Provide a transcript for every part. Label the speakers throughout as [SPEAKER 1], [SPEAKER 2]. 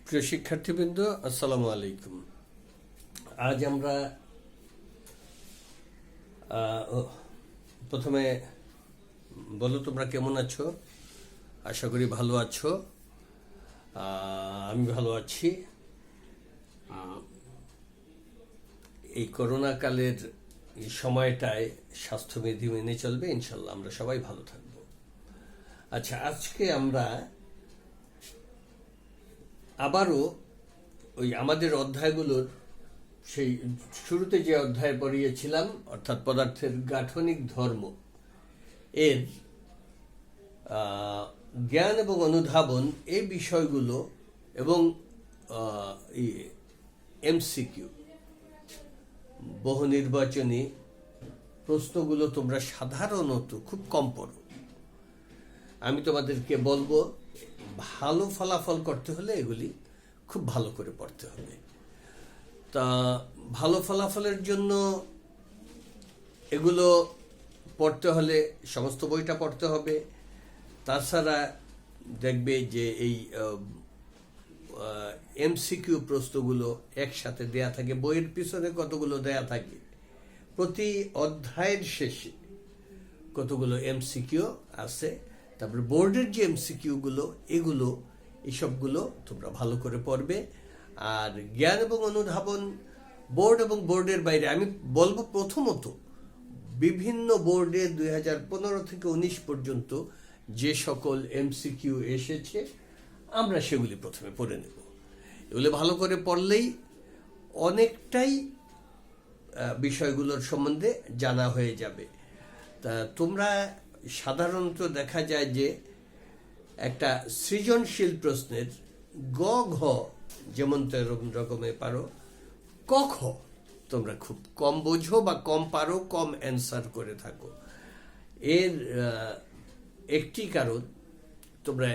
[SPEAKER 1] প্রিয় শিক্ষার্থীবৃন্দ, আসসালামু আলাইকুম। আজ আমরা প্রথমে বলো তোমরা কেমন আছো। আশা করি ভালো আছো। আমি ভালো আছি। এই করোনা কালের এই সময়টায় স্বাস্থ্যবিধি মেনে চলবে, ইনশাল্লাহ আমরা সবাই ভালো থাকবো। আচ্ছা, আজকে আমরা আবারও ওই আমাদের অধ্যায়গুলোর সেই শুরুতে যে অধ্যায় পড়িয়েছিলাম, অর্থাৎ পদার্থের গাঠনিক ধর্ম এর জ্ঞান এবং অনুধাবন এই বিষয়গুলো এবং এমসিকিউ বহু নির্বাচনী প্রশ্নগুলো তোমরা সাধারণত খুব কম পড়ো। আমি তোমাদেরকে বলবো, ভালো ফলাফল করতে হলে এগুলি খুব ভালো করে পড়তে হবে। তা ভালো ফলাফলের জন্য এগুলো পড়তে হলে সমস্ত বইটা পড়তে হবে। তাছাড়া দেখবে যে এই এমসিকিউ প্রশ্নগুলো একসাথে দেয়া থাকে, বইয়ের পিছনে কতগুলো দেয়া থাকে, প্রতি অধ্যায়ের শেষে কতগুলো এমসিকিউ আছে। তারপরে বোর্ডের যে এমসিকিউগুলো এগুলো এইসবগুলো তোমরা ভালো করে পড়বে। আর জ্ঞান এবং অনুধাবন বোর্ড এবং বোর্ডের বাইরে আমি বলবো, প্রথমত বিভিন্ন বোর্ডে 2015 থেকে 19 পর্যন্ত যে সকল এমসিকিউ এসেছে আমরা সেগুলি প্রথমে পড়ে নেব। এগুলো ভালো করে পড়লেই অনেকটাই বিষয়গুলোর সম্বন্ধে জানা হয়ে যাবে। তা তোমরা সাধারণত দেখা যায় যে একটা সৃজনশীল প্রশ্নের গ ঘ যেমন তেরকম রকমের পারো, ক খ তোমরা খুব কম বোঝো বা কম পারো, কম অ্যান্সার করে থাকো। এর একটি কারণ, তোমরা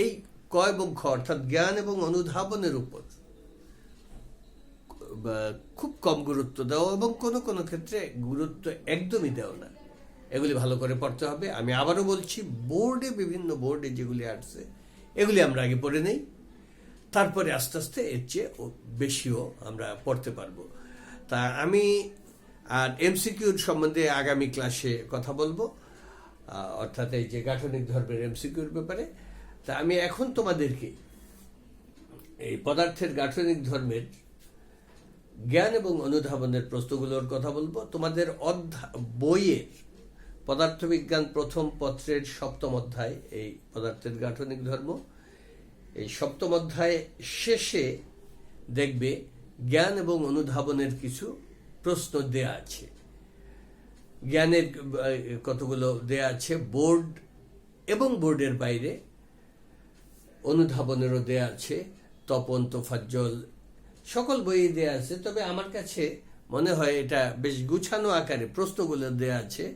[SPEAKER 1] এই ক এবং খ অর্থাৎ জ্ঞান এবং অনুধাবনের উপর খুব কম গুরুত্ব দাও এবং কোনো কোনো ক্ষেত্রে গুরুত্ব একদমই দাও না। এগুলি ভালো করে পড়তে হবে। আমি আবারও বলছি, বোর্ডে বিভিন্ন বোর্ডে যেগুলি আসছে এগুলি আমরা আগে পড়ে নেই, তারপরে আস্তে আস্তে এর চেয়ে বেশিও আমরা পড়তে পারবো। তা আমি আর এমসিকিউর সম্বন্ধে আগামী ক্লাসে কথা বলবো, অর্থাৎ এই যে গাঠনিক ধর্মের এমসিকিউর ব্যাপারে। তা আমি এখন তোমাদেরকে এই পদার্থের গাঠনিক ধর্মের জ্ঞান এবং অনুধাবনের প্রশ্নগুলোর কথা বলবো। তোমাদের বইয়ের পদার্থবিজ্ঞান প্রথম পত্রের 7ম অধ্যায়, এই পদার্থের গাঠনিক ধর্ম, এই 7ম অধ্যায় শেষে দেখবে জ্ঞান এবং অনুধাবনের কিছু প্রশ্ন দেয়া আছে। জ্ঞানের কতগুলো দেয়া আছে বোর্ড এবং বোর্ডের বাইরে, অনুধাবনেরও দেয়া আছে, তপন তোফাজ্জল সকল বইয়ে দেয়া আছে। তবে আমার কাছে মনে হয় এটা বেশ গুছানো আকারে প্রশ্নগুলো দেয়া আছে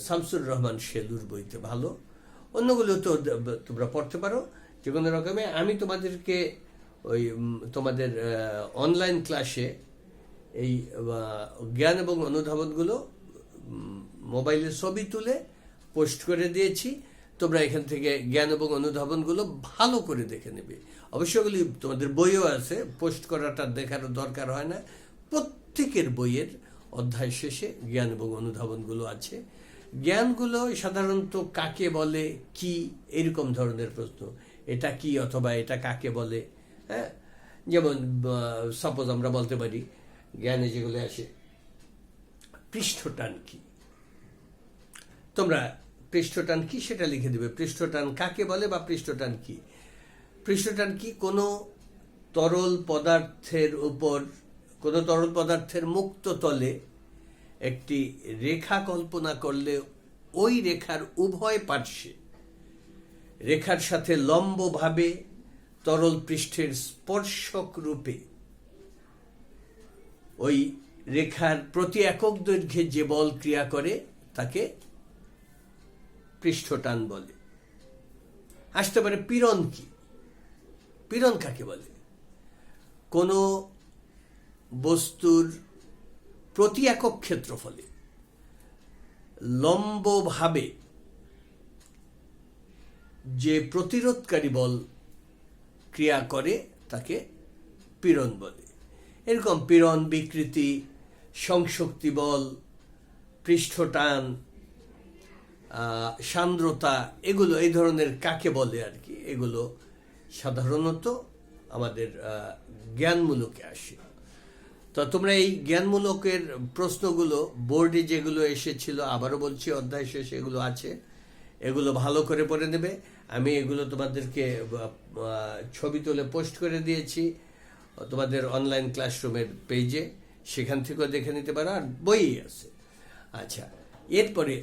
[SPEAKER 1] শামসুর রহমান শেলুর বইতে। ভালো, অন্যগুলো তো তোমরা পড়তে পারো যে কোনো রকমে। আমি তোমাদেরকে ওই তোমাদের অনলাইন ক্লাসে এই জ্ঞান এবং অনুধাবনগুলো মোবাইলে ছবি তুলে পোস্ট করে দিয়েছি। তোমরা এখান থেকে জ্ঞান এবং অনুধাবনগুলো ভালো করে দেখে নেবে। অবশ্যই ওগুলি তোমাদের বইও আছে, পোস্ট করাটা দেখারও দরকার হয় না। প্রত্যেকের বইয়ের অধ্যায় শেষে জ্ঞান এবং অনুধাবনগুলো আছে। জ্ঞানগুলো সাধারণত কাকে বলে, কি, এরকম ধরনের প্রশ্ন। এটা কি অথবা এটা কাকে বলে, হ্যাঁ, যেমন সাপোজ আমরা বলতে পারি জ্ঞানে যেগুলো আসে, পৃষ্ঠটান কি, তোমরা পৃষ্ঠটান কি সেটা লিখে দিবে। পৃষ্ঠটান কাকে বলে বা পৃষ্ঠটান কি? পৃষ্ঠটান কি? কোনো তরল পদার্থের উপর, কোনো তরল পদার্থের মুক্ত তলে একটি রেখা কল্পনা করলে ওই রেখার উভয় পার্শ্বে রেখার সাথে লম্বভাবে তরল পৃষ্ঠের স্পর্শক রূপে ওই রেখার প্রতি একক দৈর্ঘ্যে যে বল ক্রিয়া করে তাকে পৃষ্ঠটান বলে। আসতে পারে পীড়ন কি? পীড়ন কাকে বলে? কোনো বস্তুর প্রতি একক ক্ষেত্রফলে লম্বভাবে যে প্রতিরোধকারী বল ক্রিয়া করে তাকে পীড়ন বলে। এরকম পীড়ন, বিকৃতি, সংশক্তি বল, পৃষ্ঠটান, সান্দ্রতা, এগুলো এই ধরনের কাকে বলে আর কি, এগুলো সাধারণত আমাদের জ্ঞানমূলকে আসে। তো তোমরা এই জ্ঞানমূলকের প্রশ্নগুলো বোর্ডে যেগুলো এসেছিল, আবারও বলছি অধ্যায় শেষে এগুলো আছে, এগুলো ভালো করে পড়ে নেবে। আমি এগুলো তোমাদেরকে ছবি তুলে পোস্ট করে দিয়েছি তোমাদের অনলাইন ক্লাসরুমের পেজে, সেখান থেকেও দেখে নিতে পারো, আর বই আছে। আচ্ছা, এরপরে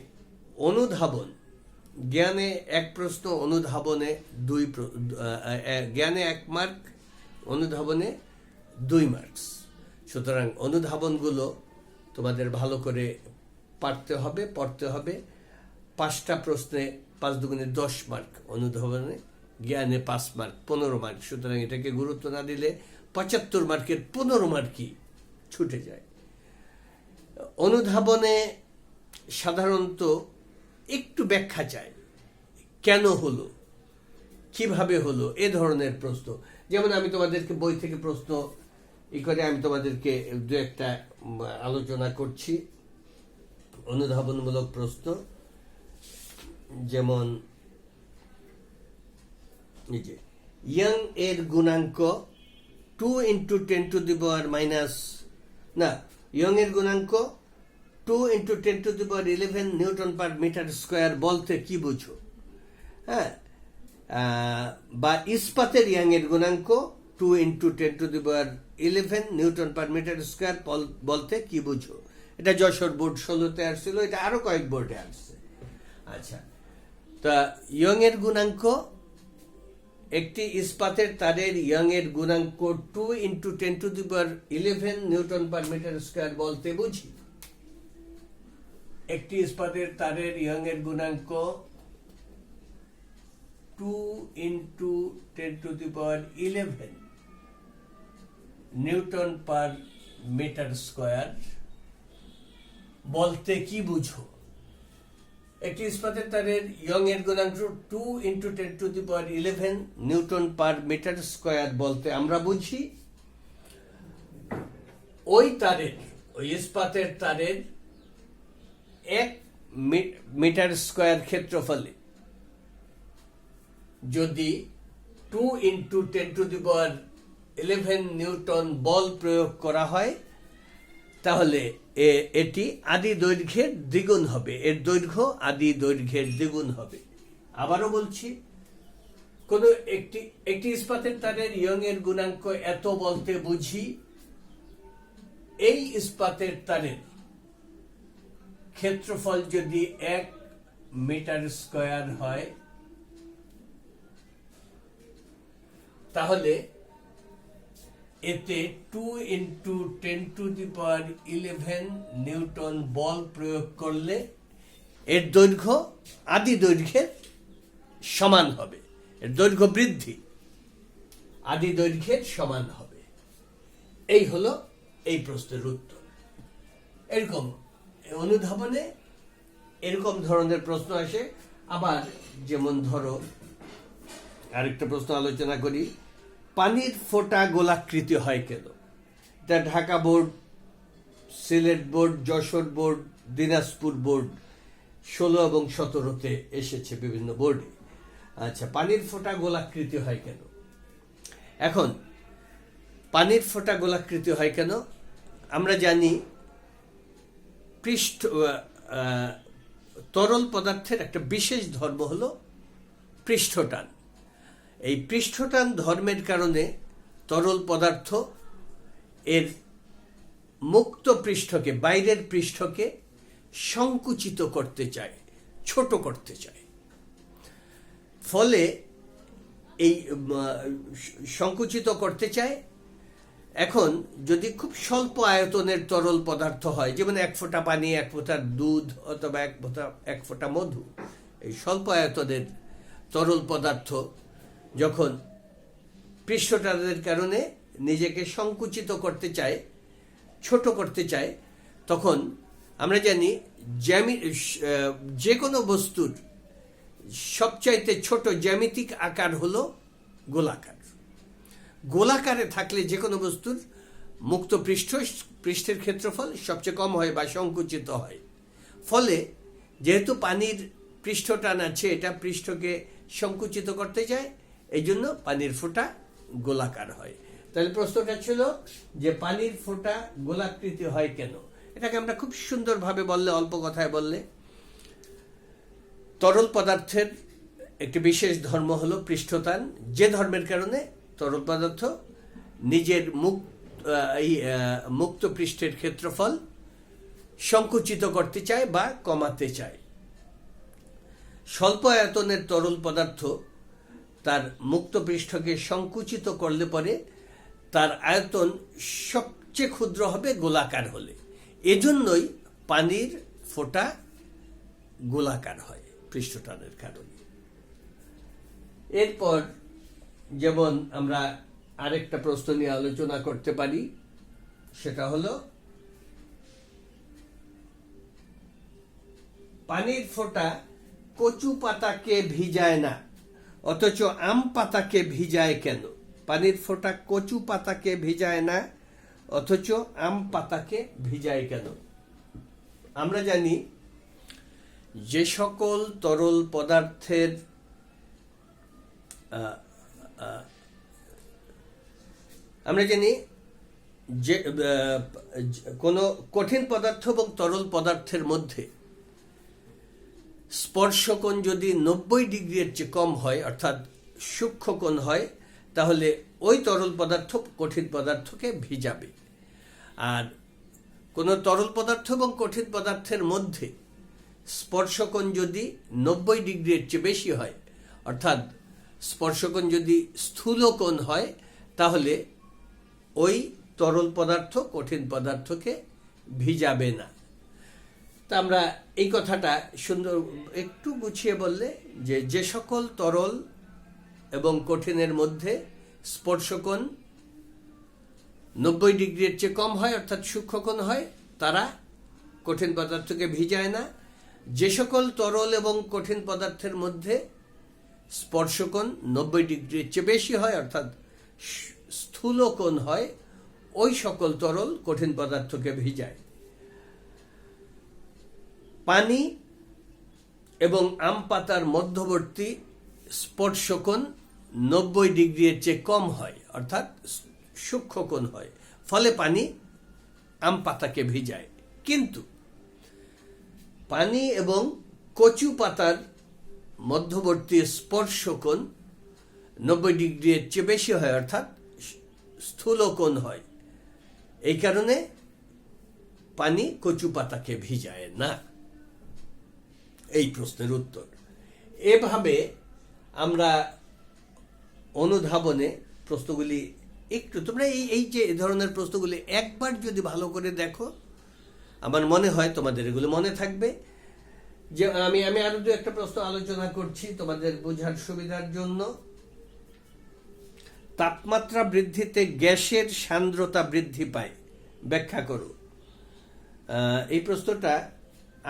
[SPEAKER 1] অনুধাবন। জ্ঞানে 1 প্রশ্ন, অনুধাবনে 2, জ্ঞানে 1 মার্ক, অনুধাবনে 2 মার্কস। সুতরাং অনুধাবনগুলো তোমাদের ভালো করে পড়তে হবে। 5টা প্রশ্নে 5 দুগুণে 10 মার্ক, অনুধাবনে, জ্ঞানে 5 মার্ক, 15 মার্ক। সুতরাং এটাকে গুরুত্ব না দিলে 75 মার্কের 15 মার্কই ছুটে যায়। অনুধাবনে সাধারণত একটু ব্যাখ্যা চায়, কেন হলো, কিভাবে হলো, এ ধরনের প্রশ্ন। যেমন আমি তোমাদেরকে বই থেকে প্রশ্ন করে আমি তোমাদেরকে 2-1টা আলোচনা করছি। অনুধাবনমূলক প্রশ্ন, যেমন ইয়ং এর গুণাঙ্ক 2 × 10⁻⁻, ইয়ং এর গুণাঙ্ক 2 × 10⁻11 নিউটন পার মিটার স্কোয়ার বলতে কি বুঝো? হ্যাঁ, বা ইস্পাতের ইয়ং এর গুণাঙ্ক 2 × 10⁻11 নিউটন পার মিটার স্কোয়ার বলতে কি বুঝো? এটা যশোর বোর্ড 16তে আসছিল, এটা আরো কয়েক বোর্ডে আসছে। আচ্ছা, তা ইয়ং এর গুণাঙ্ক, একটি ইস্পাতের তারের ইয়ং এর গুণাঙ্ক 2 × 10⁻11 নিউটন পার মিটার স্কোয়ার বলতে বুঝি। একটি ইস্পাতের তারের ইয়ং এর গুণাঙ্ক 2 × 10⁻11 নিউটন পার মিটার স্কোয়ার বলতে কি বুঝো? একটি ইস্পাতের তারের ইয়ং এর গুণাঙ্ক 2 × 10⁻11 নিউটন পার মিটার স্কোয়ার বলতে আমরা বুঝি ওই ইস্পাতের তারের 1 মিটার স্কোয়ার ক্ষেত্রফলে যদি 2 × 10⁻11 নিউটন বল প্রয়োগ করা হয়, তাহলে এটি আদি দৈর্ঘ্যের দ্বিগুণ হবে, এর দৈর্ঘ্য আদি দৈর্ঘ্যের দ্বিগুণ হবে। আবারও বলছি, কোন একটি ইস্পাতের তারের ইয়ং এর গুণাঙ্ক এত বলতে বুঝি এই ইস্পাতের তারের ক্ষেত্রফল যদি 1 মিটার স্কোয়ার হয়, তাহলে এতে 2 × 10⁻11 নিউটন বল প্রয়োগ করলে এর দৈর্ঘ্য আদি দৈর্ঘ্যের সমান হবে, এর দৈর্ঘ্য বৃদ্ধি আদি দৈর্ঘ্যের সমান হবে। এই হলো এই প্রশ্নের উত্তর। এরকম অনুধাবনে এরকম ধরনের প্রশ্ন আসে। আবার যেমন ধরো, আরেকটা প্রশ্ন আলোচনা করি, পানির ফোঁটা গোলাকৃতি হয় কেন? এটা Dhaka board, Sylhet board, Jessore board, Dinajpur board 16 এবং 17তে এসেছে বিভিন্ন বোর্ডে। আচ্ছা, পানির ফোঁটা গোলাকৃতি হয় কেন? এখন পানির ফোঁটা গোলাকৃতি হয় কেন? আমরা জানি তরল পদার্থের একটা বিশেষ ধর্ম হলো পৃষ্ঠটান। এই পৃষ্ঠটান ধর্মের কারণে তরল পদার্থ এর মুক্ত পৃষ্ঠকে, বাইরের পৃষ্ঠকে সংকুচিত করতে চায়, ছোট করতে চায়। ফলে এই সংকুচিত করতে চায়। এখন যদি খুব স্বল্প আয়তনের তরল পদার্থ হয়, যেমন 1 ফোঁটা পানি, 1 ফোঁটা দুধ অথবা 1 ফোঁটা মধু, এই স্বল্প আয়তনের তরল পদার্থ যখন পৃষ্ঠটানের কারণে নিজেকে সংকুচিত করতে চায়, ছোট করতে চায়, তখন আমরা জানি যে কোনো বস্তুর সবচাইতে ছোট জ্যামিতিক আকার হলো গোলাকার। গোলাকারে থাকলে যে কোনো বস্তুর মুক্ত পৃষ্ঠের ক্ষেত্রফল সবচেয়ে কম হয় বা সংকুচিত হয়। ফলে যেহেতু পানির পৃষ্ঠ টান আছে, এটা পৃষ্ঠকে সংকুচিত করতে যায়, এই জন্য পানির ফোঁটা গোলাকার হয়। তাহলে প্রশ্নটা ছিল যে পানির ফোঁটা গোলাকৃতি হয় কেন। এটাকে আমরা খুব সুন্দরভাবে বললে, অল্প কথায় বললে, তরল পদার্থের একটি বিশেষ ধর্ম হলো পৃষ্ঠটান, যে ধর্মের কারণে তরল পদার্থ নিজের মুক্ত পৃষ্ঠের ক্ষেত্রফল সংকুচিত করতে চায় বা কমাতে চায়। স্বল্প আয়তনের তরল পদার্থ তার মুক্ত পৃষ্ঠকে সংকুচিত করলে পরে তার আয়তন সবচেয়ে ক্ষুদ্র হবে গোলাকার হলে। এজন্যই পানির ফোঁটা গোলাকার হয় পৃষ্ঠটানের কারণে। এরপর যেমন আমরা আরেকটা প্রশ্ন নিয়ে আলোচনা করতে পারি, সেটা হলো পানির ফোঁটা কচু পাতাকে ভিজায় না অথচ আম পাতাকে ভিজায় কেন? পানির ফোঁটা কচু পাতাকে ভিজায় না অথচ আম পাতাকে ভিজায় কেন? আমরা জানি যে সকল তরল পদার্থের আমরা জানি যে কোনো কঠিন পদার্থ এবং তরল পদার্থের মধ্যে স্পর্শকোণ যদি 90 ডিগ্রির চেয়ে কম হয়, অর্থাৎ সূক্ষ্মকোণ হয়, তাহলে ওই তরল পদার্থ কঠিন পদার্থকে ভিজাবে। আর কোনো তরল পদার্থ এবং কঠিন পদার্থের মধ্যে স্পর্শকোণ যদি 90 ডিগ্রির চেয়ে বেশি হয়, অর্থাৎ স্পর্শকোণ যদি স্থূলকোণ হয়, তাহলে ওই তরল পদার্থ কঠিন পদার্থকে ভিজাবে না। তা আমরা এই কথাটা সুন্দর একটু গুছিয়ে বললে যে সকল তরল এবং কঠিনের মধ্যে স্পর্শকোণ 90 ডিগ্রির চেয়ে কম হয়, অর্থাৎ সূক্ষ্মকোণ হয়, তারা কঠিন পদার্থকে ভিজায় না। যে সকল তরল এবং কঠিন পদার্থের মধ্যে স্পর্শকোণ 90 ডিগ্রির চেয়ে বেশি হয়, অর্থাৎ স্থূলকোণ হয়, ওই সকল তরল কঠিন পদার্থকে ভিজায়। পানি এবং আম পাতার মধ্যবর্তী স্পর্শকোণ 90 ডিগ্রির চেয়ে কম হয়, অর্থাৎ সূক্ষ্মকোণ হয়, ফলে পানি আম পাতাকে ভিজায়। কিন্তু পানি এবং কচু পাতার মধ্যবর্তী স্পর্শকোণ 90 ডিগ্রির চেয়ে বেশি হয়, অর্থাৎ স্থূলকোণ হয়। এই কারণে পানি কচু পাতাকে ভিজায় না। এই প্রশ্নের উত্তর। এভাবে আমরা অনুধাবনে প্রশ্নগুলি একটু, তোমরা এই যে ধরনের প্রশ্নগুলি একবার যদি ভালো করে দেখো, আমার মনে হয় তোমাদের এগুলো মনে থাকবে। যে আমি আরো দু একটা প্রশ্ন আলোচনা করছি তোমাদের বোঝার সুবিধার জন্য। তাপমাত্রা বৃদ্ধিতে গ্যাসের সান্দ্রতা বৃদ্ধি পায়, ব্যাখ্যা করো। এই প্রশ্নটা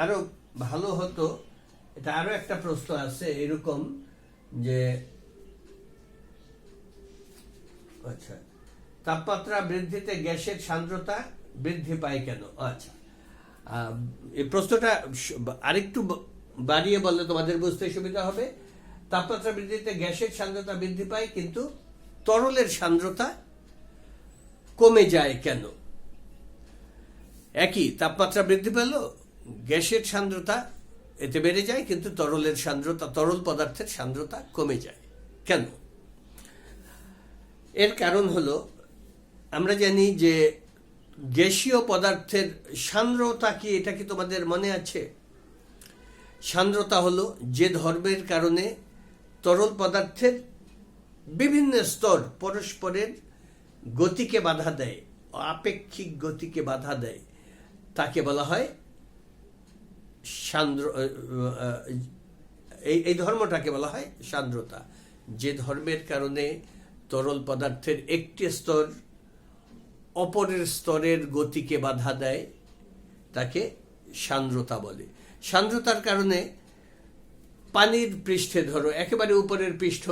[SPEAKER 1] আরো ভালো হতো, এটা আরো একটা প্রশ্ন আছে এরকম যে, আচ্ছা, তাপমাত্রা বৃদ্ধিতে গ্যাসের সান্দ্রতা বৃদ্ধি পায় কেন? আচ্ছা, এই প্রশ্নটা আরেকটু বাড়িয়ে বললে তোমাদের বুঝতে সুবিধা হবে। তাপমাত্রা বৃদ্ধিতে গ্যাসের সান্দ্রতা বৃদ্ধি পায় কিন্তু তরলের সান্দ্রতা কমে যায় কেন? একই তাপমাত্রা বৃদ্ধি পেল, গ্যাসের সান্দ্রতা এতে বেড়ে যায়, কিন্তু তরলের সান্দ্রতা, তরল পদার্থের সান্দ্রতা কমে যায় কেন? এর কারণ হলো, আমরা জানি যে গ্যাসীয় পদার্থের সান্দ্রতা কি, এটা কি তোমাদের মনে আছে? সান্দ্রতা হলো যে ধর্মের কারণে তরল পদার্থের বিভিন্ন স্তর পরস্পরের গতিকে বাধা দেয়, আপেক্ষিক গতিকে বাধা দেয়, তাকে বলা হয় এই ধর্মটাকে বলা হয় সান্দ্রতা। যে ধর্মের কারণে তরল পদার্থের একটি স্তর অপরের স্তরের গতিকে বাধা দেয়, তাকে সান্দ্রতা বলে। সান্দ্রতার কারণে পানির পৃষ্ঠে, ধরো একেবারে উপরের পৃষ্ঠ,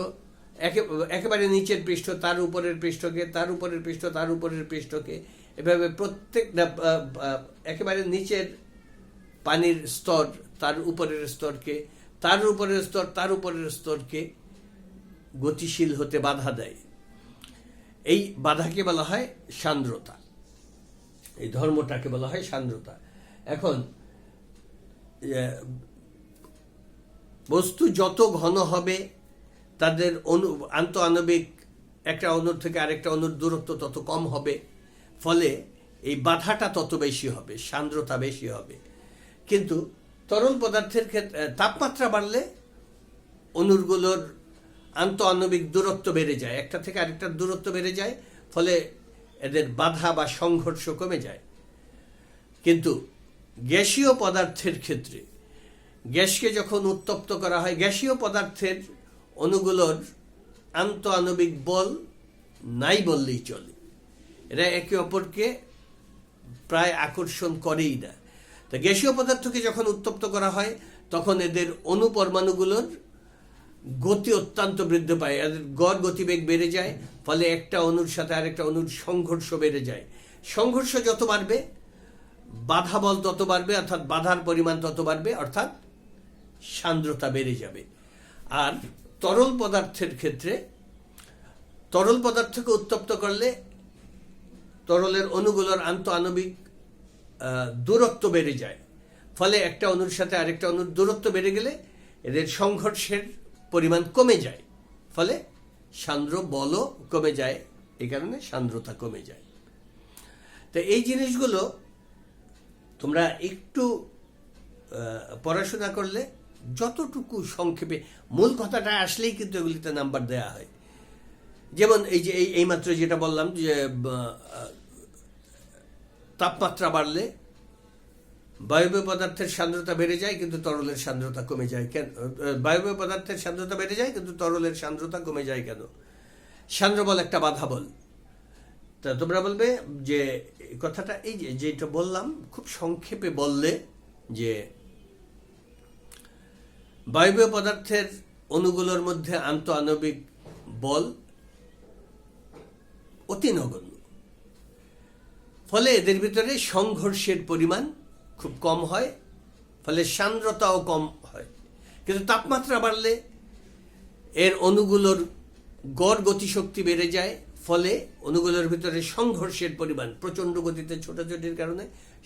[SPEAKER 1] একেবারে নিচের পৃষ্ঠ, তার উপরের পৃষ্ঠকে, তার উপরের পৃষ্ঠ, তার উপরের পৃষ্ঠকে, এভাবে প্রত্যেকটা একেবারে নিচের পানির স্তর তার উপরের স্তরকে, তার উপরের স্তর তার উপরের স্তরকে গতিশীল হতে বাধা দেয়। এই বাধাকে বলা হয় সান্দ্রতা, এই ধর্মটাকে বলা হয় সান্দ্রতা। এখন বস্তু যত ঘন হবে তাদের আন্তঃআণবিক একটা অণুর থেকে আরেকটা অণুর দূরত্ব তত কম হবে, ফলে এই বাধাটা তত বেশি হবে, সান্দ্রতা বেশি হবে। কিন্তু তরল পদার্থের ক্ষেত্রে তাপমাত্রা বাড়লে অণুগুলোর আন্তঃআণবিক দূরত্ব বেড়ে যায়, একটা থেকে আরেকটার দূরত্ব বেড়ে যায়, ফলে এদের বাধা বা সংঘর্ষ কমে যায়। কিন্তু গ্যাসীয় পদার্থের ক্ষেত্রে গ্যাসকে যখন উত্তপ্ত করা হয়, গ্যাসীয় পদার্থের অণুগুলোর আন্তঃআণবিক বল নাই বললেই চলে, এরা একে অপরকে প্রায় আকর্ষণ করেই না। তো গ্যাসীয় পদার্থকে যখন উত্তপ্ত করা হয় তখন এদের অণু পরমাণুগুলোর গতি অত্যন্ত বৃদ্ধি পায়, এদের গড় গতিবেগ বেড়ে যায়, ফলে একটা অণুর সাথে আরেকটা অণুর সংঘর্ষ বেড়ে যায়। সংঘর্ষ যত বাড়বে বাধা বল তত বাড়বে, অর্থাৎ বাধার পরিমাণ তত বাড়বে, অর্থাৎ সান্দ্রতা বেড়ে যাবে। আর তরল পদার্থের ক্ষেত্রে তরল পদার্থকে উত্তপ্ত করলে তরলের অণুগুলোর আন্তঃআণবিক দূরত্ব বেড়ে যায়, ফলে একটা অণুর সাথে আরেকটা অণুর দূরত্ব বেড়ে গেলে এদের সংঘর্ষের পরিমাণ কমে যায়, ফলে সান্দ্র বলও কমে যায়, এই কারণে সান্দ্রতা কমে যায়। তো এই জিনিসগুলো তোমরা একটু পড়াশোনা করলে যতটুকু সংক্ষেপে মূল কথাটা আসলেই কিন্তু এগুলিতে নাম্বার দেওয়া হয়। যেমন এই যে এইমাত্র যেটা বললাম যে তাপমাত্রা বাড়লে বায়বীয় পদার্থের সান্দ্রতা বেড়ে যায় কিন্তু তরলের সান্দ্রতা কমে যায় কেন? বায়বীয় পদার্থের সান্দ্রতা বেড়ে যায় কিন্তু তরলের সান্দ্রতা কমে যায় কেন? সান্দ্র বল একটা বাধা বল। তা তোমরা বলবে যে কথাটা এই যেটা বললাম খুব সংক্ষেপে বললে যে বায়বীয় পদার্থের অণুগুলোর মধ্যে আন্তঃআণবিক বল অতি নগণ্য, ফলে এদের ভিতরে সংঘর্ষের পরিমাণ খুব কম হয়, ফলে সান্দ্রতাও কম হয়। কিন্তু তাপমাত্রা বাড়লে এর অণুগুলোর গড় গতিশক্তি বেড়ে যায়, ফলে অণুগুলোর ভিতরে সংঘর্ষের পরিমাণ প্রচণ্ড গতিতে ছোটাছুটির কারণে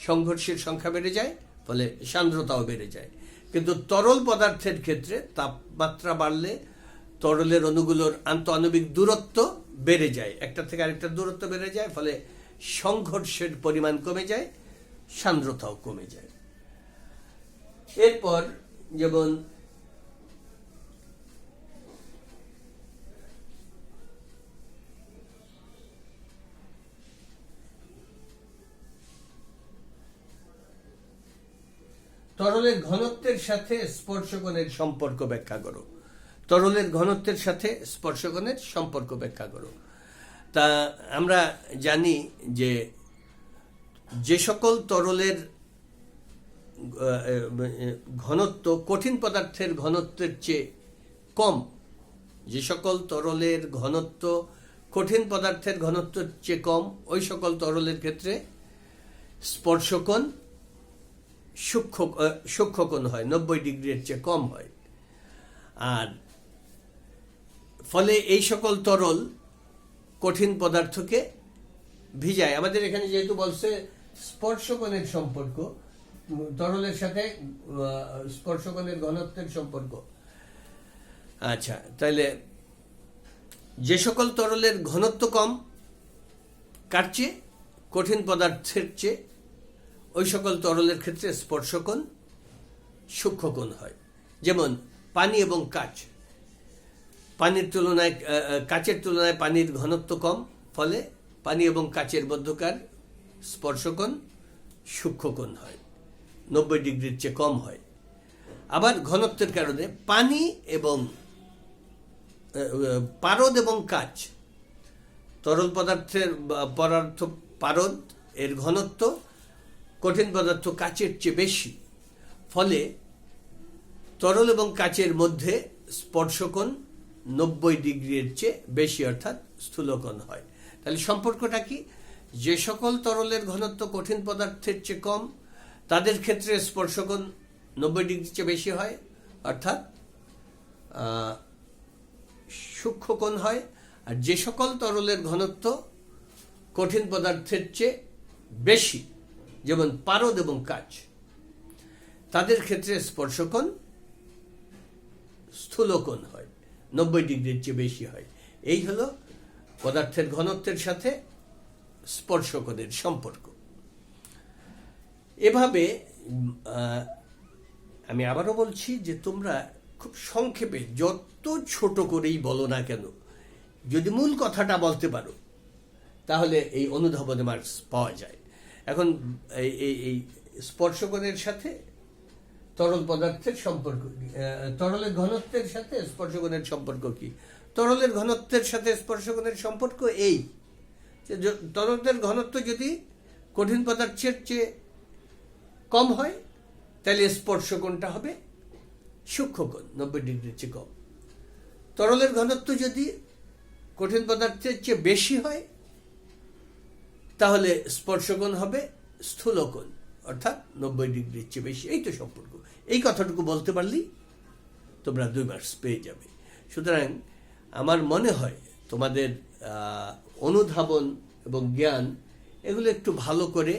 [SPEAKER 1] সংঘর্ষের সংখ্যা বেড়ে যায়, ফলে সান্দ্রতাও বেড়ে যায়। কিন্তু তরল পদার্থের ক্ষেত্রে তাপমাত্রা বাড়লে তরলের অণুগুলোর আন্তঃআণবিক দূরত্ব বেড়ে যায়, একটা থেকে আরেকটার দূরত্ব বেড়ে যায়, ফলে সংঘর্ষের পরিমাণ কমে যায়, সান্দ্রতাও কমে যায়। এরপর যেমন তরলের ঘনত্বের সাথে স্পর্শকণের সম্পর্ক ব্যাখ্যা করো। তরলের ঘনত্বের সাথে স্পর্শকণের সম্পর্ক ব্যাখ্যা করো। তা আমরা জানি যে সকল তরলের ঘনত্ব কঠিন পদার্থের ঘনত্বের চেয়ে কম, যে সকল তরলের ঘনত্ব কঠিন পদার্থের ঘনত্বের চেয়ে কম, ওই সকল তরলের ক্ষেত্রে স্পর্শকণ সূক্ষ্মকোণ হয়, 90 ডিগ্রির চেয়ে কম হয়। আর ফলে এই সকল তরল কঠিন পদার্থকে ভিজায়। আমাদের এখানে যেহেতু বলছে স্পর্শকণের সম্পর্ক, তরলের সাথে স্পর্শকণের ঘনত্বের সম্পর্ক। আচ্ছা, তাহলে যে সকল তরলের ঘনত্ব কম কার চেয়ে? কঠিন পদার্থের চেয়ে, ওই সকল তরলের ক্ষেত্রে স্পর্শকণ সূক্ষ্মকোণ হয়। যেমন পানি এবং কাঁচ, পানির তুলনায় কাচের তুলনায় পানির ঘনত্ব কম, ফলে পানি এবং কাচের মধ্যকার স্পর্শকোণ সূক্ষ্মকোণ হয়, 90 ডিগ্রির চেয়ে কম হয়। আবার ঘনত্বের কারণে পানি এবং পারদ এবং কাচ, তরল পদার্থের পারদ এর ঘনত্ব কঠিন পদার্থ কাচের চেয়ে বেশি, ফলে তরল এবং কাচের মধ্যে স্পর্শকোণ 90 ডিগ্রির চেয়ে বেশি, অর্থাৎ স্থূলকোণ হয়। তাহলে সম্পর্কটা কি? যে সকল তরলের ঘনত্ব কঠিন পদার্থের চেয়ে কম তাদের ক্ষেত্রে স্পর্শকোণ 90 ডিগ্রির চেয়ে বেশি হয়, অর্থাৎ সূক্ষ্মকোণ হয়। আর যে সকল তরলের ঘনত্ব কঠিন পদার্থের চেয়ে বেশি, যেমন পারদ এবং কাচ, তাদের ক্ষেত্রে স্পর্শকোণ স্থূলকোণ হয়, 90 ডিগ্রির চেয়ে বেশি হয়। এই হলো পদার্থের ঘনত্বের সাথে স্পর্শকোণের সম্পর্ক। এভাবে আমি আবারও বলছি যে তোমরা খুব সংক্ষেপে যত ছোট করেই বলো না কেন, যদি মূল কথাটা বলতে পারো তাহলে এই অনুধাবনে মার্কস পাওয়া যায়। এখন এই স্পর্শকোণের সাথে তরল পদার্থের সম্পর্ক, তরলের ঘনত্বের সাথে স্পর্শকোণের সম্পর্ক কি? তরলের ঘনত্বের সাথে স্পর্শকোণের সম্পর্ক এই যে তরলের ঘনত্ব যদি কঠিন পদার্থের চেয়ে কম হয় তাহলে স্পর্শকোণটা হবে সূক্ষ্মকোণ, 90 ডিগ্রির চেয়ে কম। তরলের ঘনত্ব যদি কঠিন পদার্থের চেয়ে বেশি হয় তাহলে স্পর্শকোণ হবে স্থূলকোণ, অর্থাৎ 90 ডিগ্রির চেয়ে বেশি। এই তো সম্পর্ক। এই কথাটুকু বলতে পারলেই তোমরা 2 মার্কস পেয়ে যাবে। সুতরাং আমার মনে হয় তোমাদের অনুধাবন এবং জ্ঞান এগুলো একটু ভালো করে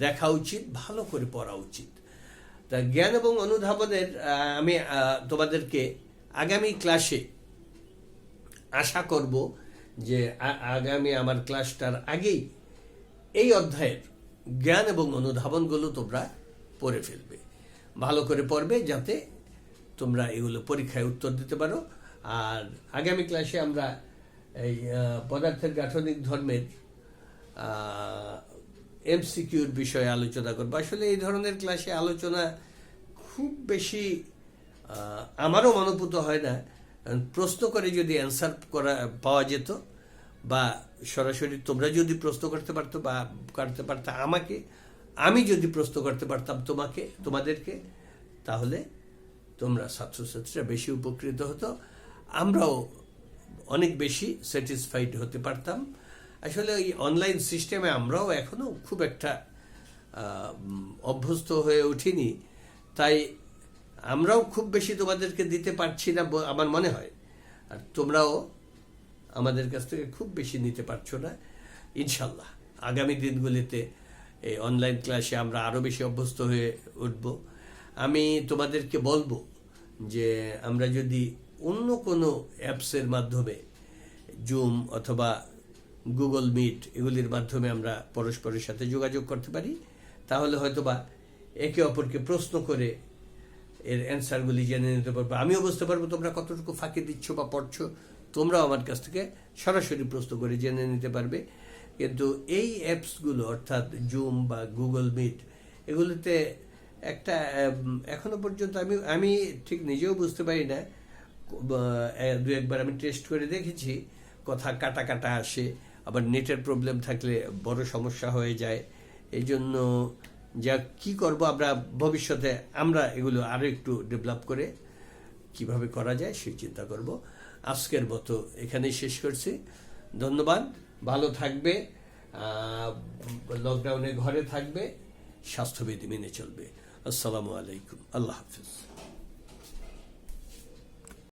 [SPEAKER 1] দেখা উচিত, ভালো করে পড়া উচিত। তা জ্ঞান এবং অনুধাবনের আমি তোমাদেরকে আগামী ক্লাসে আশা করব যে আগামী আমার ক্লাসটার আগেই এই অধ্যায়ের জ্ঞান এবং অনুধাবনগুলো তোমরা পড়ে ফেলবে, ভালো করে পড়বে, যাতে তোমরা এগুলো পরীক্ষায় উত্তর দিতে পারো। আর আগামী ক্লাসে আমরা এই পদার্থের গাঠনিক ধর্মের এমসিকিউর বিষয়ে আলোচনা করবো। আসলে এই ধরনের ক্লাসে আলোচনা খুব বেশি আমারও মনোভূত হয় না। প্রশ্ন করে যদি অ্যান্সার পাওয়া যেত, বা সরাসরি তোমরা যদি প্রশ্ন করতে পারতো বা করতে পারতা আমাকে, আমি যদি প্রশ্ন করতে পারতাম তোমাদেরকে, তাহলে তোমরা ছাত্রছাত্রীরা বেশি উপকৃত হতো, আমরাও অনেক বেশি স্যাটিসফাইড হতে পারতাম। আসলে এই অনলাইন সিস্টেমে আমরাও এখনো খুব একটা অভ্যস্ত হয়ে উঠিনি, তাই আমরাও খুব বেশি তোমাদেরকে দিতে পারছি না আমার মনে হয়, আর তোমরাও আমাদের কাছ থেকে খুব বেশি নিতে পারছো না। ইনশাল্লাহ আগামী দিনগুলিতে এই অনলাইন ক্লাসে আমরা আরও বেশি অভ্যস্ত হয়ে উঠব। আমি তোমাদেরকে বলবো যে আমরা যদি অন্য কোনো অ্যাপসের মাধ্যমে, জুম অথবা গুগল মিট এগুলির মাধ্যমে আমরা পরস্পরের সাথে যোগাযোগ করতে পারি, তাহলে হয়তোবা একে অপরকে প্রশ্ন করে এর অ্যান্সারগুলি জেনে নিতে পারবো। আমিও বুঝতে পারবো তোমরা কতটুকু ফাঁকি দিচ্ছ বা পড়ছো, তোমরাও আমার কাছ থেকে সরাসরি প্রশ্ন করে জেনে নিতে পারবে। কিন্তু এই অ্যাপসগুলো অর্থাৎ জুম বা গুগল মিট এগুলোতে একটা এখনো পর্যন্ত আমি ঠিক নিজেও বুঝতে পারি না, 2-1বার আমি টেস্ট করে দেখেছি, কথা কাটা কাটা আসে, আবার নেটের প্রবলেম থাকলে বড় সমস্যা হয়ে যায়। এই জন্য যা কি করব আমরা ভবিষ্যতে, আমরা এগুলো আরও একটু ডেভেলপ করে কিভাবে করা যায় সেই চিন্তা করব। আজকের মতো এখানেই শেষ করছি। ধন্যবাদ। ভালো থাকবে, লকডাউনে ঘরে থাকবে, স্বাস্থ্যবিধি মেনে চলবে। আসসালামু আলাইকুম। আল্লাহ হাফিজ।